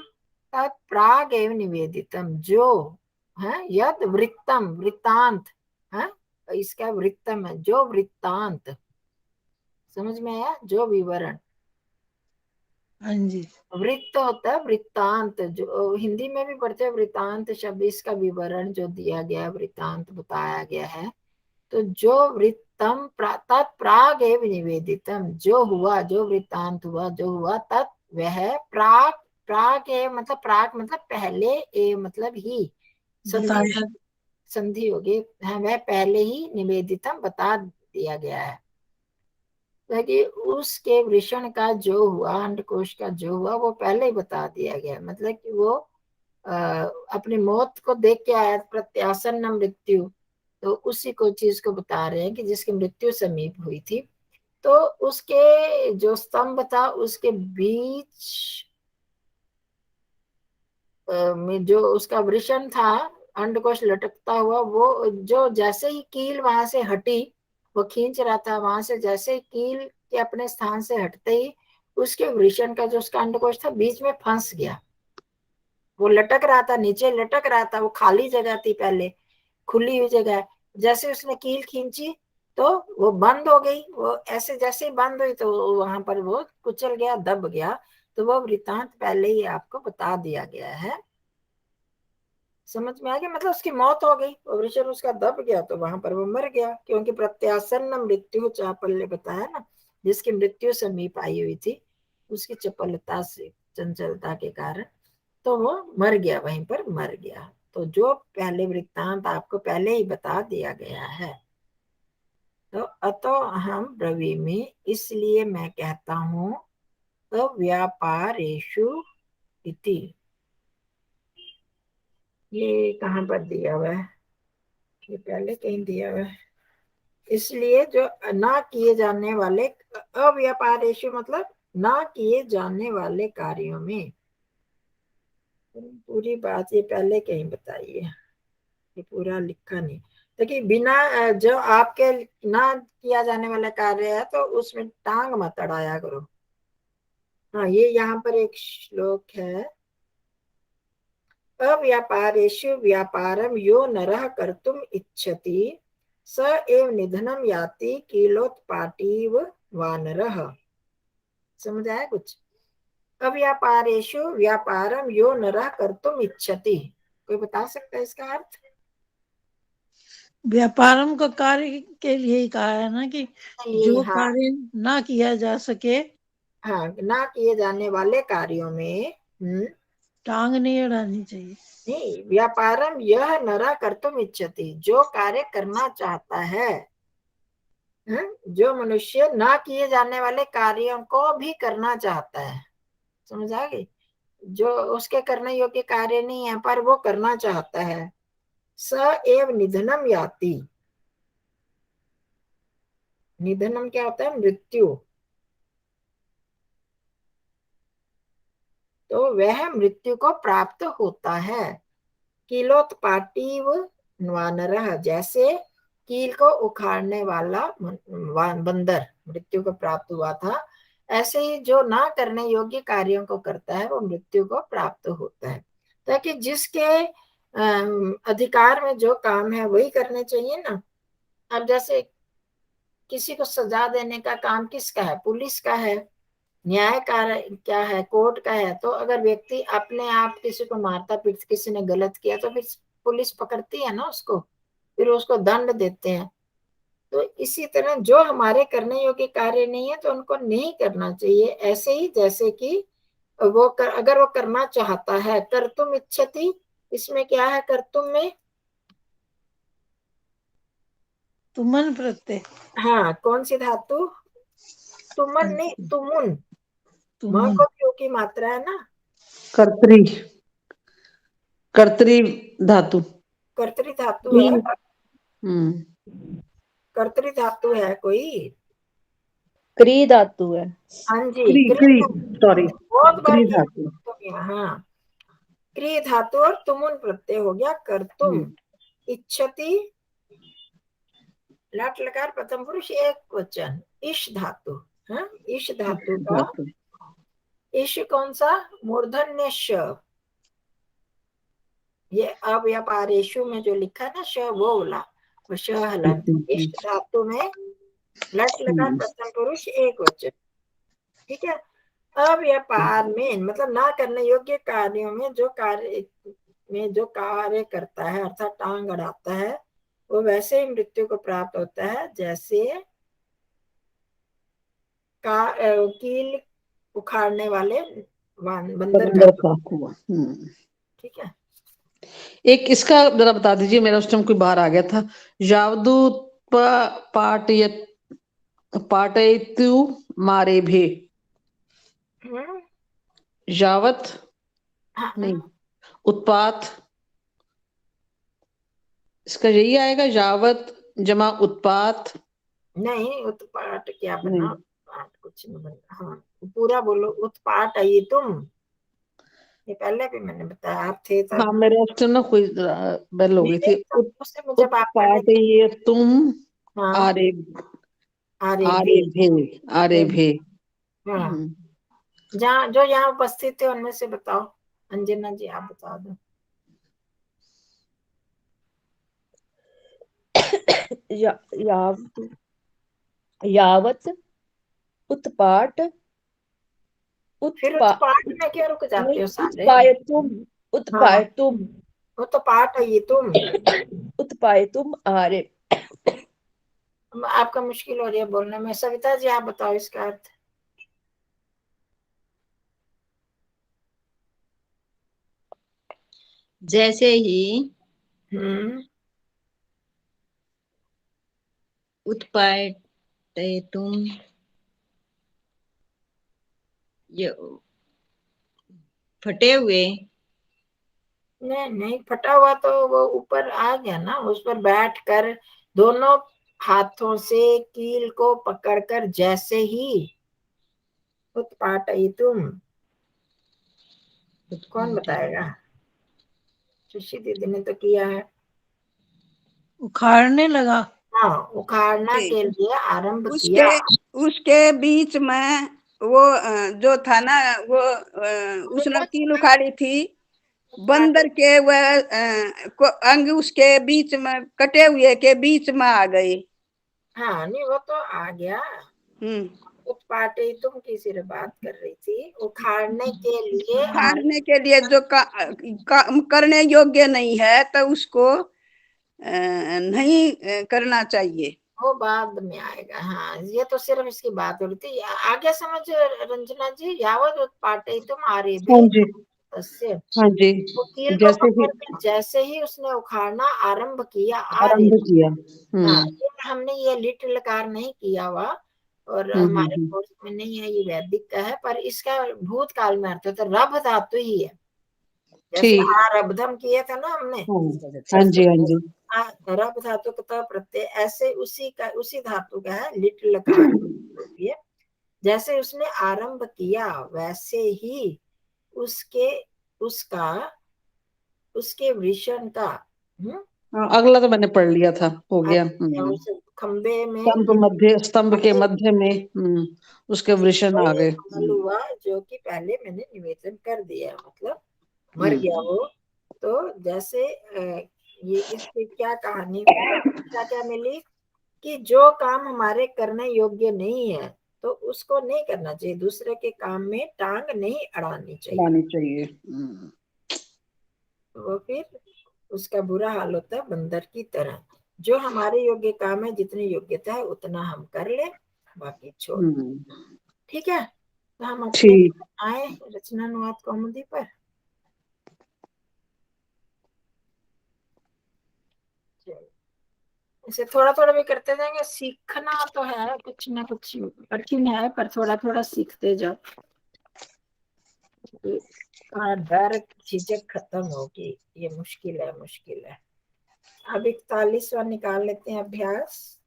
तत् प्राग एव निवेदितम, जो है यद वृत्तम वृत्तांत है, इसका वृत्तम है जो वृत्तांत, समझ में आया, जो विवरण। हाँ जी। वृत्त होता है वृत्तांत, जो हिंदी में भी पढ़ते हैं वृत्तांत शब्द, इसका विवरण जो दिया गया, वृत्तांत बताया गया है। तो जो वृत्तम तत्प्राग एव निवेदितम, जो हुआ, जो वृत्तांत हुआ, जो हुआ, तत् वह प्राग, प्राग ए मतलब प्राग मतलब पहले, ए मतलब ही, संधि, बताया। संधि होगी, हाँ, वह पहले ही निवेदितम बता दिया गया है। ताकि उसके वृषण का जो हुआ, अंडकोश का जो हुआ, वो पहले ही बता दिया गया, मतलब कि वो अपनी मौत को देख के आया, प्रत्यासन्न मृत्यु, तो उसी को चीज को बता रहे हैं कि जिसकी मृत्यु समीप हुई थी। तो उसके जो स्तंभ था उसके बीच में जो उसका वृषण था, अंडकोश लटकता हुआ, वो जो जैसे ही कील वहां से हटी, वो खींच रहा था वहां से, जैसे ही कील के अपने स्थान से हटते ही उसके वृषण का जो उसका अंडकोश था बीच में फंस गया। वो लटक रहा था, नीचे लटक रहा था, वो खाली जगह थी पहले, खुली हुई जगह। जैसे उसने कील खींची तो वो बंद हो गई, वो ऐसे जैसे ही बंद हुई तो वहां पर वो कुचल गया, दब गया। तो वो वृतांत पहले ही आपको बता दिया गया है, समझ में आ गया, मतलब उसकी मौत हो गई, वृषण उसका दब गया तो वहां पर वो मर गया, क्योंकि प्रत्यासन्न मृत्यु चापल्य बताया ना, जिसकी मृत्यु समीप आई हुई थी, उसकी चपलता से, चंचलता के कारण, तो वो मर गया, वहीं पर मर गया। तो जो पहले वृत्तांत आपको पहले ही बता दिया गया है। तो अतो हम ब्रवीमि, इसलिए मैं कहता हूं, तो व्यापारेषु इति, ये कहाँ पर दिया हुआ है, ये पहले कहीं दिया हुआ है। इसलिए जो ना किए जाने वाले, अव्यापारेषु मतलब ना किए जाने वाले कार्यों में, पूरी बात ये पहले कहीं बताई है, ये पूरा लिखा नहीं। देखिए बिना जो आपके ना किया जाने वाला कार्य है तो उसमें टांग मत अड़ाया करो। हाँ, ये यहाँ पर एक श्लोक है, अव्यापारेषु व्यापारम यो नरः कर्तुम इच्छति स एव निधनम याति किलोत्पाटीव वानरः। समझ आया कुछ? अव्यापारेषु व्यापारम यो नरः कर्तुम इच्छति, कोई बता सकता है इसका अर्थ? व्यापारम का कार्य के लिए ही कहा है ना, कि जो हाँ, कार्य ना किया जा सके, हाँ, ना किए जाने वाले कार्यों में टांग नहीं अड़ानी चाहिए। नहीं, व्यापारम यह नरा कर्तुम इच्छति, जो कार्य करना चाहता है, जो मनुष्य ना किए जाने वाले कार्यों को भी करना चाहता है, समझ आ गई, जो उसके करने योग्य कार्य नहीं है पर वो करना चाहता है, स एव निधनम याति, निधनम क्या होता है? मृत्यु। तो वह मृत्यु को प्राप्त होता है। किलोत्पाटीव वानरः, जैसे कील को उखाड़ने वाला बंदर मृत्यु को प्राप्त हुआ था, ऐसे ही जो ना करने योग्य कार्यों को करता है वो मृत्यु को प्राप्त होता है। ताकि जिसके अधिकार में जो काम है वही करने चाहिए ना। अब जैसे किसी को सजा देने का काम किसका है? पुलिस का है। न्याय कार्य क्या है? कोर्ट का है। तो अगर व्यक्ति अपने आप किसी को मारता पीटता, किसी ने गलत किया तो फिर पुलिस पकड़ती है ना उसको, फिर उसको दंड देते हैं। तो इसी तरह जो हमारे करने योग्य कार्य नहीं है तो उनको नहीं करना चाहिए। ऐसे ही जैसे कि अगर वो करना चाहता है, कर्तुम इच्छति, इसमें क्या है कर्तुम में? तुमन प्रत्यय हाँ, कौन सी धातु? तुमन नहीं, तुमुन। म तुमन को क्यों की मात्रा है ना, कर्तरी कर्तरी धातु। कर्तरी धातु है। कर्तरी धातु है कोई? क्री धातु है। हाँ जी, क्री क्री क्री धातु। सॉरी बहुत बार क्री ये धातु। हो गया। हाँ, क्री धातु और तुमुन प्रत्यय हो गया कर्तुम। इच्छति, लट लकार प्रथम पुरुष एक वचन, इश धातु। हाँ, इश धातु का धातु। इश कौन सा? मूर्धन्य श। ये अब या पारेशु में जो लिखा है ना श, वो वाला, वो श हलंत। इश धातु में लट लकार प्रथम पुरुष एक वचन। ठीक है। अब या पार में मतलब ना करने योग्य कार्यों में जो कार्य करता है अर्थात टांग अड़ाता है, वो वैसे ही मृत्यु को प्राप्त होता है जैसे कील उखाड़ने वाले बंदर बंदर का। का हुआ। ठीक है। एक इसका जरा बता दीजिए, मेरा उस टाइम कोई बाहर आ गया था। यावदूत पाटयतु मारे भे। यावत हाँ, नहीं, उत्पात, इसका यही आएगा, यावत जमा उत्पात। नहीं, उत्पाट क्या बना? नहीं, उत्पाट कुछ नहीं बना। हाँ, पूरा बोलो, उत्पाट आई तुम। ये पहले भी मैंने बताया, आप थे तब। हाँ मेरे उस टाइम ना कोई बेल हो गई थी। उससे मुझे बात करने की। उत्पाटयतुम हाँ, आरे आरे भी। आरे भे आरे भे। हाँ, जहाँ जो यहाँ उपस्थित थे उनमें से बताओ। अंजना जी आप बता दो। यावत उत्पाट फिर उत्पा उत्पाट में क्यों रुक जाते हो सारे? उत्पायतुम हाँ, उत्पायतुम वो तो पाठ है ये तुम। उत्पायतुम आरे। आपका मुश्किल हो रही है बोलने में। सविता जी आप बताओ इसका अर्थ। जैसे ही हम्म, उत्पाटयितुम, ये फटे हुए। नहीं नहीं, फटा हुआ तो वो ऊपर आ गया ना, उस पर बैठ कर दोनों हाथों से कील को पकड़कर जैसे ही उत्पाटयितुम। कौन बताएगा? सुशी दीदी ने तो किया है। उखाड़ने लगा। हाँ, उखाड़ना के लिए आरंभ किया। उसके उसके बीच में वो जो था ना वो उसने कील उखाड़ी थी। बंदर के वह अंग उसके बीच में कटे हुए के बीच में आ गए। हाँ, नहीं वो तो आ गया। हम्म उत्पाटयितुम की सिर्फ बात कर रही थी। उखाड़ने के लिए उखाड़ने के लिए जो करने योग्य नहीं है तो उसको नहीं करना चाहिए। वो बाद में आएगा। हाँ, ये तो सिर्फ इसकी बात हो रही थी। आगे समझ रंजना जी। यावत उत्पाटयितुम आरे हाँ भी जी, तस्य। हाँ जी। वकील को जैसे ही पकड़ के जैसे ही उसने उखाड़ना आरंभ किया आरे। आरंभ किया। हाँ, ये हमने ये लिट लकार नहीं किया हुआ और हमारे हम्म। कोर्स में नहीं है, ये वैदिक का है। पर इसका भूतकाल में अर्थ होता है, रभ धातु ही है। जैसे ठीक। आरब्धम किए थे ना हमने, हाँ जी, हाँ जी। रभ धातु का प्रत्यय ऐसे उसी धातु का है, लिट लकार। ये जैसे उसने आरंभ किया वैसे ही उसके उसका उसके वृषण का हाँ, अगला तो मैंने पढ़ लिया था, हो गया। उस खंबे में स्तंभ के मध्य में उसके वृषण आ गए। अमल हुआ, जो कि पहले मैंने निवेदन कर दिया, मतलब मर गया वो। तो जैसे ये इससे क्या कहानी, क्या क्या मिली कि जो काम हमारे करने योग्य नहीं है तो उसको नहीं करना चाहिए। दूसरे के काम में टांग नहीं अड़ानी चाहिए। लानी चाहिए। वो फिर उसका बुरा हाल होता है बंदर की तरह। जो हमारे योग्य काम है, जितनी योग्यता है उतना हम कर ले, बाकी छोड़। ठीक है। तो हम अपने ठीक। आए रचनानुवाद कौमुदी पर। इसे थोड़ा थोड़ा भी करते जाएंगे। सीखना तो है, कुछ ना कुछ कठिन है, पर थोड़ा थोड़ा सीखते जाओ। डर झिझक खत्म होगी। ये मुश्किल है, मुश्किल है। अब 41वां निकाल लेते हैं अभ्यास।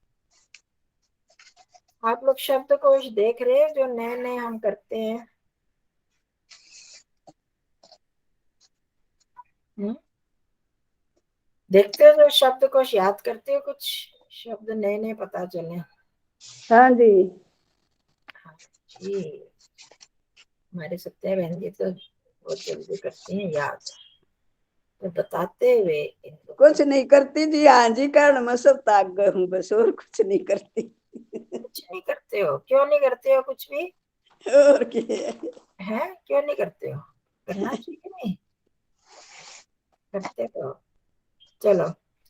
आप लोग शब्दकोश देख रहे हैं जो नए नए हम करते हैं? देखते हो जो शब्दकोश याद करते हो? कुछ शब्द नए नए पता चले? हाँ जी। जी, हमारे सत्या बहन जी तो बहुत जल्दी करती हैं याद। तो बताते हुए इनको कुछ नहीं करती जी, हाँ जी कारण मैं सब ताक गई हूँ बस, और कुछ नहीं करती। कुछ नहीं करते हो? क्यों नहीं करते हो कुछ भी? और क्या है, क्यों नहीं करते हो? करना चाहिए नहीं, करते तो। चलो,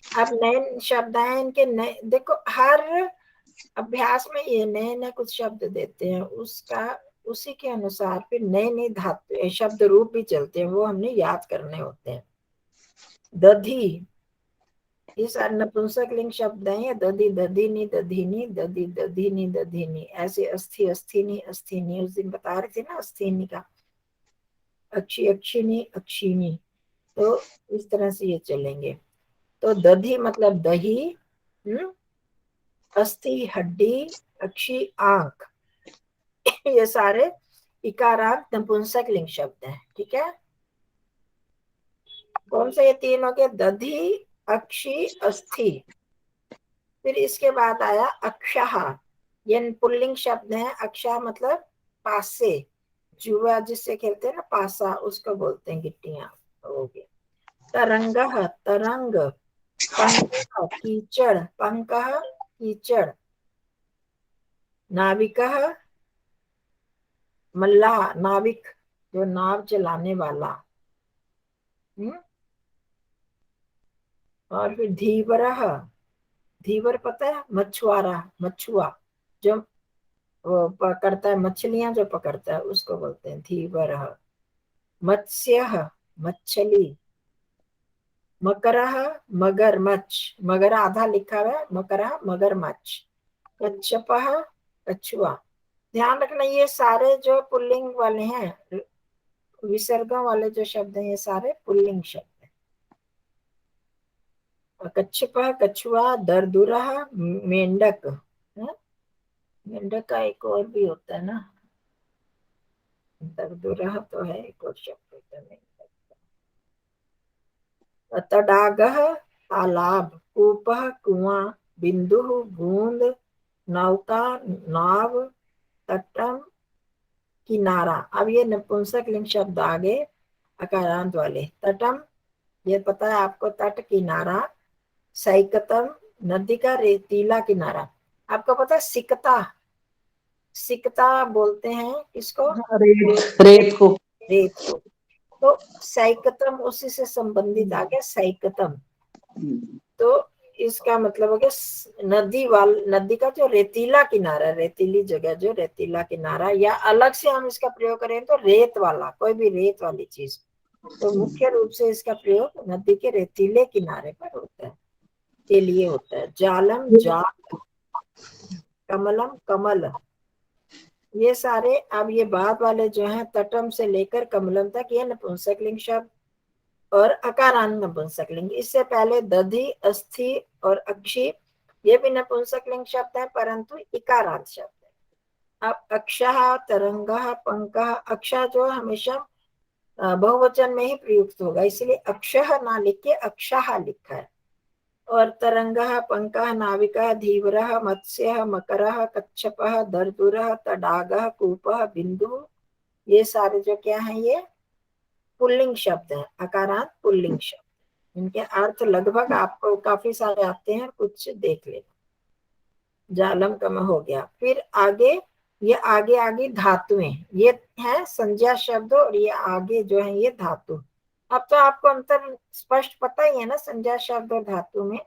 अब नए शब्द आए, इनके नए देखो। हर अभ्यास में ये नए नए कुछ शब्द देते हैं, उसका उसी के अनुसार फिर नए नए धातु शब्द रूप भी चलते हैं, वो हमने याद करने होते हैं। दधी, ये सारे नपुंसक लिंग शब्द हैं। दधी, दधीनी, दधीनी, दधी, दधीनी, दधीनी, ऐसे अस्थि, अस्थिनी, अस्थिनी। उस दिन बता रहे थे ना अस्थिनी का। अक्षी, अक्षिणी, अक्षिणी। तो इस तरह से ये चलेंगे। तो दधी मतलब दही, अस्थि हड्डी, अक्षी आंख। ये सारे इकारांत नपुंसक लिंग शब्द हैं। ठीक है, कौन से ये तीन हो गए? दधी, अक्षी, अस्थि। फिर इसके बाद आया अक्षः। ये पुल्लिंग शब्द है। अक्षा मतलब पासे, जुआ जिससे खेलते हैं ना, पासा, उसको बोलते हैं गिट्टियां। हो गया। तरंगः, तरंग। पंकः, कीचड़, पंकः कीचड़। नाविकः, मल्लाह, नाविक जो नाव चलाने वाला। और फिर धीवरः, धीवर पता है? मछुआरा, मछुआ जो वो पकड़ता है मछलियां, जो पकड़ता है उसको बोलते हैं धीवरः। मत्स्यः, मछली। मकरः, मगरमच्छ। मगर आधा लिखा हुआ है, मकरः मगरमच्छ। कच्छपः, कछुआ। ध्यान रखना, ये सारे जो पुल्लिंग वाले हैं, विसर्गों वाले जो शब्द हैं, ये सारे पुल्लिंग शब्द हैं। कच्छपः, कछुआ। दरदुरः, मेंढक। मेंढक का एक और भी होता है ना, दरदुरः तो है, एक और शब्द होता है मेंढक। तडागः, तालाब। कूपः, कुआं। बिंदु, बूंद। नौका, नाव। तटम, किनारा। अब ये नपुंसक लिंग शब्द आगे अकारांत वाले। तटम, ये पता है आपको, तट, किनारा। सैकतम, नदी का रेतीला किनारा। आपको पता है सिकता, सिकता बोलते हैं किसको? रेत, रेत को। रेत को। तो सैकतम उसी से संबंधित आ गया, सैकतम। तो इसका मतलब हो गया नदी का जो रेतीला किनारा, रेतीली जगह, जो रेतीला किनारा। या अलग से हम इसका प्रयोग करें तो रेत वाला, कोई भी रेत वाली चीज। तो मुख्य रूप से इसका प्रयोग नदी के रेतीले किनारे पर होता है, के लिए होता है। जालम, जाल। कमलम, कमल। ये सारे, अब ये बाद वाले जो हैं, तटम से लेकर कमलम तक, ये नपुंसक लिंग शब्द और अकारांत नपुंसक लिंग। इससे पहले दधी, अस्थि और अक्षी, ये भी नपुंसक लिंग शब्द है, परंतु इकारांत शब्द है। अब अक्षः, तरंगः, पंकः। अक्षा जो हमेशा बहुवचन में ही प्रयुक्त होगा, इसलिए अक्षः ना लिख के अक्षः लिखा है। और तरंगः, पंकः, नाविकः, धीवरः, मत्स्यः, मकरः, कच्छपः, दरदुरः, तडागः, कूपः, बिंदु। ये सारे जो क्या है, ये पुल्लिंग शब्द है, अकारांत पुल्लिंग शब्द। इनके अर्थ लगभग आपको काफी सारे आते हैं, कुछ देख लेना। जालम कम हो गया। फिर आगे, ये आगे आगे धातुएं, ये है संज्ञा शब्द, और ये आगे जो है ये धातु। अब तो आपको अंतर स्पष्ट पता ही है ना, संज्ञा शब्द और धातु में।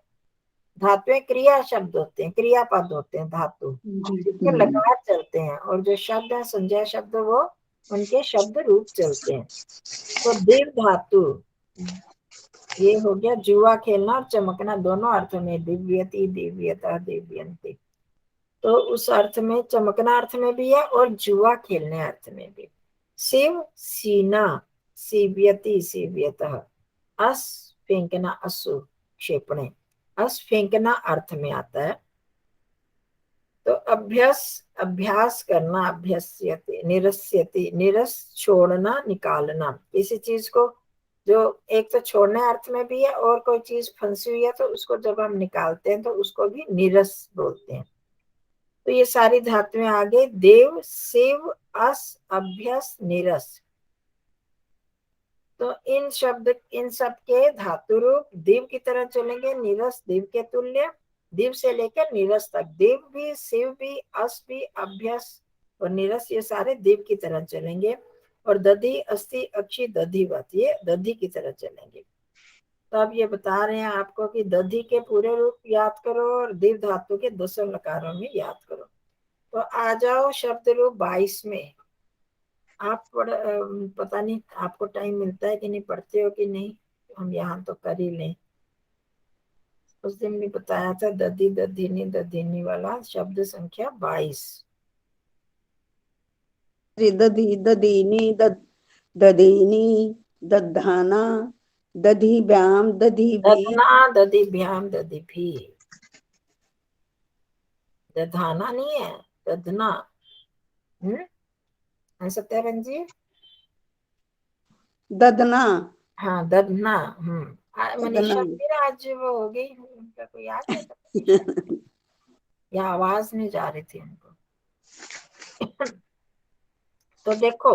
धातुएं क्रिया शब्द होते हैं, क्रियापद होते हैं धातु, जिसके लगातार चलते हैं। और जो शब्द है संज्ञा शब्द, वो उनके शब्द रूप चलते हैं। तो दीर्घ धातु, ये हो गया जुआ खेलना और चमकना दोनों अर्थों में, दिव्यति दिव्यता दिव्यंती। तो उस अर्थ में चमकना अर्थ में भी है और जुआ खेलने अर्थ में भी। शिव सीना शिव्यति शिव्यतः, अस फेंकना असु क्षेपणे, अस फेंकना अर्थ में आता है। तो अभ्यास अभ्यास करना, अभ्यस्यते निरस्यति, निरस छोड़ना निकालना, किसी चीज को जो एक तो छोड़ने अर्थ में भी है और कोई चीज फंसी हुई है तो उसको जब हम निकालते हैं तो उसको भी निरस बोलते हैं। तो ये सारी धातुएं आ गई, देव शिव अस अभ्यस निरस। तो इन शब्द इन सब के धातु रूप दिव की तरह चलेंगे, निरस दिव के तुल्य, दिव से लेकर निरस तक, दिव भी शिव भी अस भी अभ्यस और निरस ये सारे दिव की तरह चलेंगे। और दधि अस्थि अक्षी दधिवत ये दधि की तरह चलेंगे। तो अब ये बता रहे हैं आपको कि दधि के पूरे रूप याद करो और दिव धातु के दसों लकारों में याद करो। तो आ जाओ शब्द रूप 22 में। आप पता नहीं आपको टाइम मिलता है कि नहीं, पढ़ते हो कि नहीं, हम यहाँ तो कर ही लें। उस दिन भी बताया था दधी दधिनी दधिनी वाला शब्द संख्या 22। दधी दधीनी दधीनी दधाना दधिभ्याम दधिभी दधना दधिभ्याम दधिभी, दधाना नहीं है दधना। सत्यारन जी ददना हाँ दधना। मनीषा ददना फिर आज वो हो गई, उनका कोई आ गया था या आवाज नहीं जा रही थी उनको। तो देखो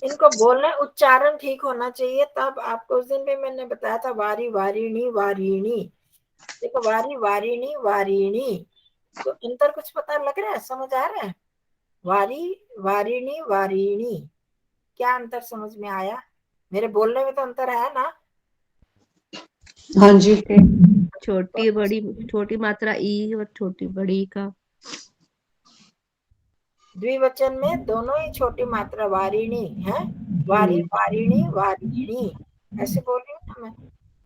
इनको बोलने उच्चारण ठीक होना चाहिए, तब आपको उस दिन भी मैंने बताया था वारी वारिणी वारिणी। देखो वारी वारिणी वारिणी, तो अंतर कुछ पता लग रहा है, समझ आ रहा है? वारी वारिणी वारिणी, क्या अंतर समझ में आया? मेरे बोलने में तो अंतर है ना? हाँ जी। छोटी बड़ी, छोटी मात्रा ई और छोटी बड़ी का द्विवचन में दोनों ही छोटी मात्रा वारिणी है, वारी वारिणी वारिणी ऐसे बोल रही हूँ ना मैं।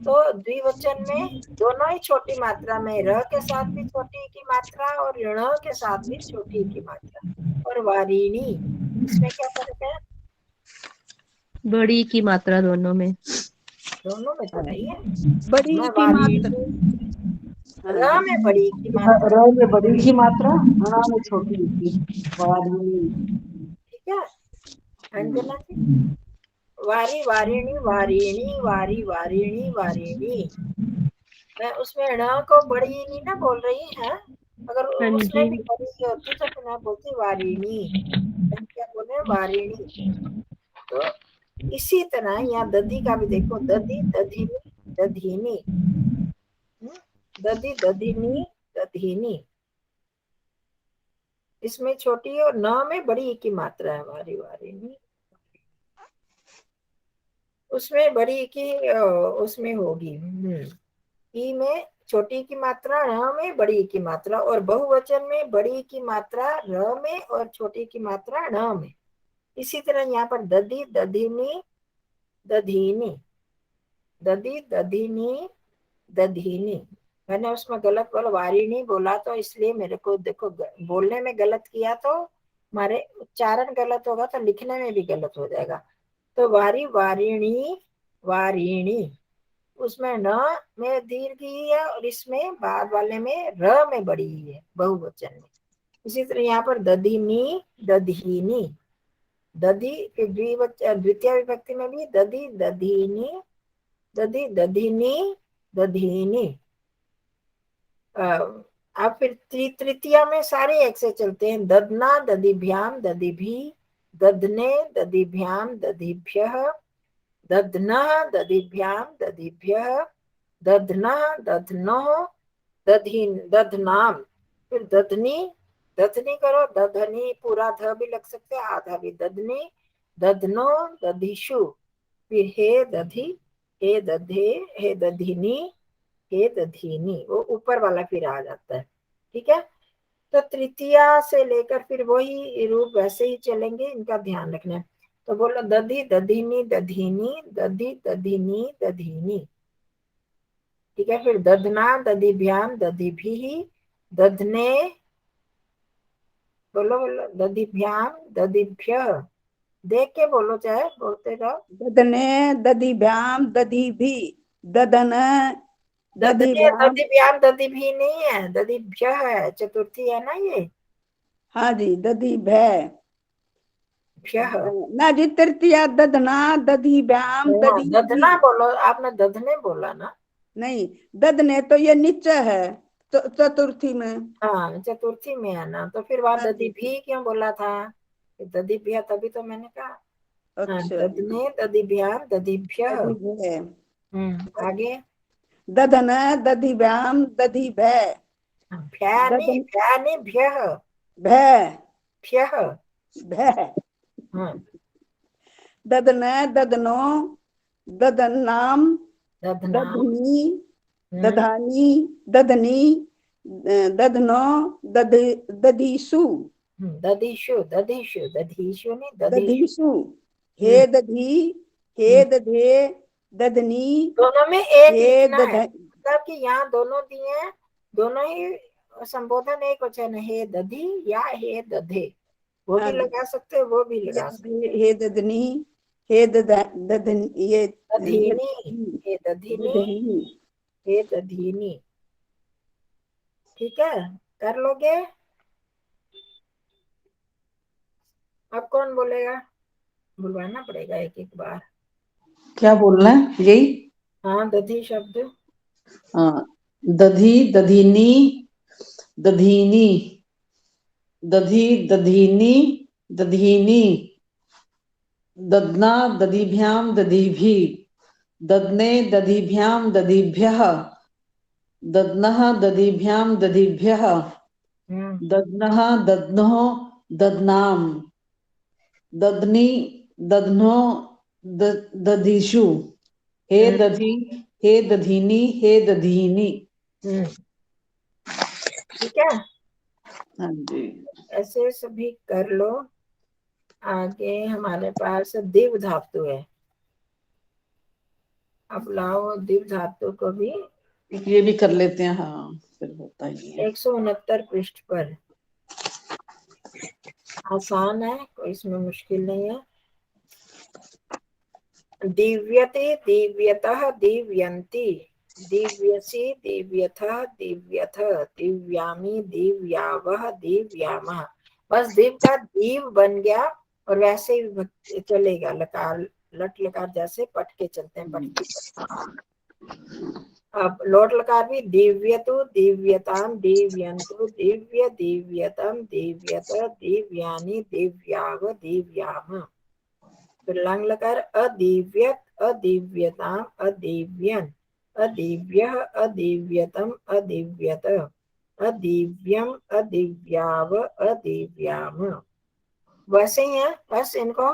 तो द्विवचन में दोनों ही छोटी मात्रा में, र के साथ भी छोटी की मात्रा और ऋण के साथ भी छोटी की मात्रा। और वारिणी इसमें क्या फर्क है? बड़ी की मात्रा दोनों में। दोनों में तो नहीं है, बड़ी मैं की वारिणी मात्रा र में बड़ी की मात्रा, र में बड़ी की मात्रा, ण में छोटी की, वारिणी। ठीक है अंजना जी? वारी वारिणी वारिणी वारी वारिणी वारिणी, मैं उसमें ण को बड़ी नहीं ना बोल रही है, अगर हाँ उसमें जी। भी बड़ी होती तो फिर मैं बोलती वारिणी, हम क्या बोले वारिणी। तो इसी तरह यहाँ दधी का भी देखो, दधी दधिनी दधीनी, दधी दधिनी दधीनी, इसमें छोटी और न में बड़ी की मात्रा है, वारी वारिणी। उसमें बड़ी की उसमें होगी ई में छोटी की मात्रा, र में बड़ी की मात्रा, और बहुवचन में बड़ी की मात्रा र में और छोटी की मात्रा ण में। इसी तरह यहाँ पर दधी दधिनी दधीनी, दधी दधिनी दधीनी, मैंने उसमें गलत बोला, वारिणी बोला तो इसलिए मेरे को देखो बोलने में गलत किया तो हमारे उच्चारण गलत होगा तो लिखने में भी गलत हो जाएगा। तो वारी वारिणी वारिणी, उसमें न में दीर्घ ही है और इसमें बाद वाले में र में बड़ी ही है बहुवचन में। इसी तरह यहाँ पर दधिनी दधीनी, दधी द्वितीय विभक्ति में भी दधी दधीनी, दधी दधिनी दधीनी। अब फिर तृतीया में सारे एक से चलते हैं, दधना दधिभ्याम दधिभी, दधने दधिभ्याम दधिभ्यः, दधनः दधिभ्याम दधिभ्यः, दधनः दधनोः दधनाम। फिर दधनी दधनी करो, दधनी पूरा ध भी लग सकते हैं, आधा भी, दधनी दधनो दधिषु, फिर हे दधी हे दधे हे दधिनी हे दधीनी, वो ऊपर वाला फिर आ जाता है। ठीक है, तो तृतीया से लेकर फिर वही रूप वैसे ही चलेंगे, इनका ध्यान रखना है। तो बोलो दधी दधिनी दधीनी, दधी दधिनी दधीनी, ठीक है। फिर दधना दधिभ्याम दधिभिः दधने, बोलो बोलो, दधिभ्याम दधिभ्यः, देख के बोलो, चाहे बोलते जाओ। ददने दधिभ्याम दधिभि ददन दधने दधिभ्याम, दधिभ्याम दधिभिः नहीं है, दधिभ्यः है, चतुर्थी है ना ये, हाँ जी, दधिभ्य भ्यः। ना जी, तृतीया ददना दधिभ्याम हाँ, दधिभि, दधना बोलो, आपने दधने बोला ना। नहीं, ददने तो ये नीचे है चतुर्थी में। हाँ, चतुर्थी में है ना, तो फिर वहां हाँ जी। दधिभी क्यों बोला था? दधिभ्य, तभी तो मैंने कहा। हाँ, अच्छा, दधने दधिभ्याम दधिभ्यः। दधिभ्य आगे। ददन दधिभ्याम दधिभ्य भ्या ददन नहीं भ्यः, भय भ्यः। भय हाँ, ददन ददनो ददनाम दधना। दधनी दधानी दधनी दधनो दधीसु दधिषु दधिषु दधीषु नहीं, दधिषु। दधीसु हे दधी हे दधे दधनी दोनों में एक हे लिखना है, दध मतलब कि यहाँ दोनों दिए हैं, दोनों ही संबोधन एक वचन है, हे दधी या हे दधे, वो भी लगा सकते हो, वो भी लगा सकते हे दधनी हे दधनी ये हो। दधीनी, हे दधीनी, दधनी हे दधीनी। ठीक है, कर लोगे? अब कौन बोलेगा? बुलवाना पड़ेगा एक एक बार। क्या बोलना है यही? हाँ, दधी शब्द। हाँ, दधी दधीनी दधीनी दधी दधीनी दधीनी ददना दधिभ्याम दधिभि ददने दधिभ्याम दधिभ्यः ददनः दधिभ्याम दधिभ्यः ददनः ददनोः ददनाम ददनी ददनो दधीषु हे दधी हे दधीनी हे दधीनी। ठीक है, हाँ जी, ऐसे सभी कर लो। आगे हमारे पास दिव धातु है। अब लाओ दिव धातु को भी, ये भी कर लेते हैं। हाँ, फिर होता ही है। 169 पृष्ठ पर। आसान है, कोई इसमें मुश्किल नहीं है। दिव्यते दिव्यतः दिव्यन्ति दिव्यसि दिव्यथः दिव्यथ दिव्यामि दिव्यावः दिव्यामः। बस दिव का दीव बन गया, और वैसे ही चलेगा, लकार लट लकार जैसे पट के चलते हैं, पटकी। अब लोट लकार भी, दिव्यतु दिव्यताम दिव्यन्तु दिव्य दिव्यतम दिव्यत दिव्यानि दिव्याव दिव्याम। फिर लंग लकार, अदिव्यत अदिव्यताम अदिव्यन अदिव्यः अदिव्यतम अदिव्यत अदिव्यम अदिव्याव अदिव्याम। वैसे ही है, बस इनको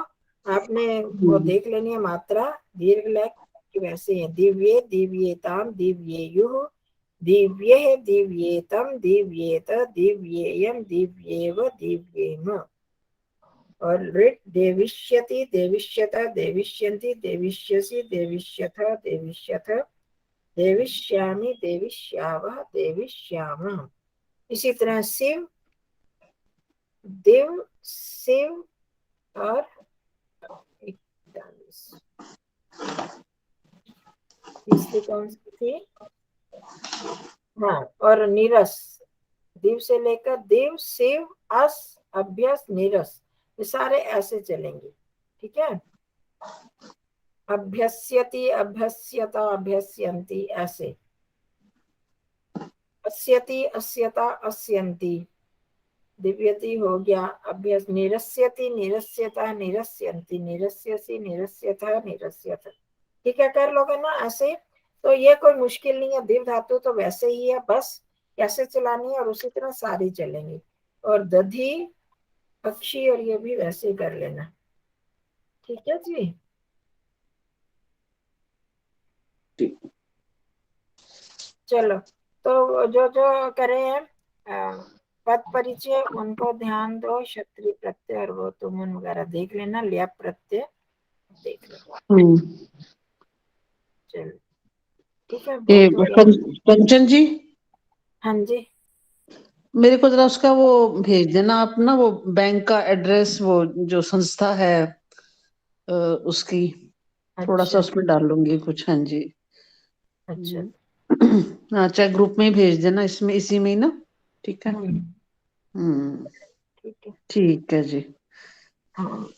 आपने वो देख लेनी है, मात्रा दीर्घ लय की वैसे है। दिव्ये दिव्येताम दिव्येयुः दिव्ये दिव्येतम दिव्येत दिव्येयम दिव्येव दिव्येम। और ऋट देविष्यति देविष्यत देविष्यन्ति देविष्यसि देविष्यथ देविष्यथ देविष्यामि देविष्यावः देविष्याम। इसी तरह शिव देव शिव और 41 तीसरी कौन सी थी? हाँ, और नीरस, दिव से लेकर दिव शिव अस अभ्यस नीरस, ये सारे ऐसे चलेंगे। ठीक है, अभ्यस्यति अभ्यस्यता अभ्यस्यन्ति, ऐसे अस्यति अस्यता अस्यन्ति, दिव्यति हो गया। अभ्यस निरस्यति निरस्यता निरस्यन्ति निरस्यसि निरस्यथा निरस्यथ। ठीक है, कर लोगे ना ऐसे, तो ये कोई मुश्किल नहीं है। दिव धातु तो वैसे ही है, बस ऐसे चलानी है, और उसी तरह सारी चलेंगी। और दधी पक्षी, और ये भी वैसे ही कर लेना। ठीक है जी। चलो, तो जो जो करे हैं पद परिचय उनको ध्यान दो, क्षत्रिय प्रत्यय और वो तुमन वगैरह देख लेना, ल्याप प्रत्यय देख लेना। चलो। ठीक है, ये बहुत बढ़िया। कंचन जी, हाँ जी, मेरे को जरा उसका वो भेज देना आप ना, वो बैंक का एड्रेस, वो जो संस्था है उसकी, थोड़ा सा अच्छा उसमें डाल लूंगी कुछ। हाँ जी। अच्छा। हाँ, चाहे ग्रुप में ही भेज देना, इसमें इसी में ही ना। ठीक है। हम्म, हम्म। ठीक है। ठीक है जी। हाँ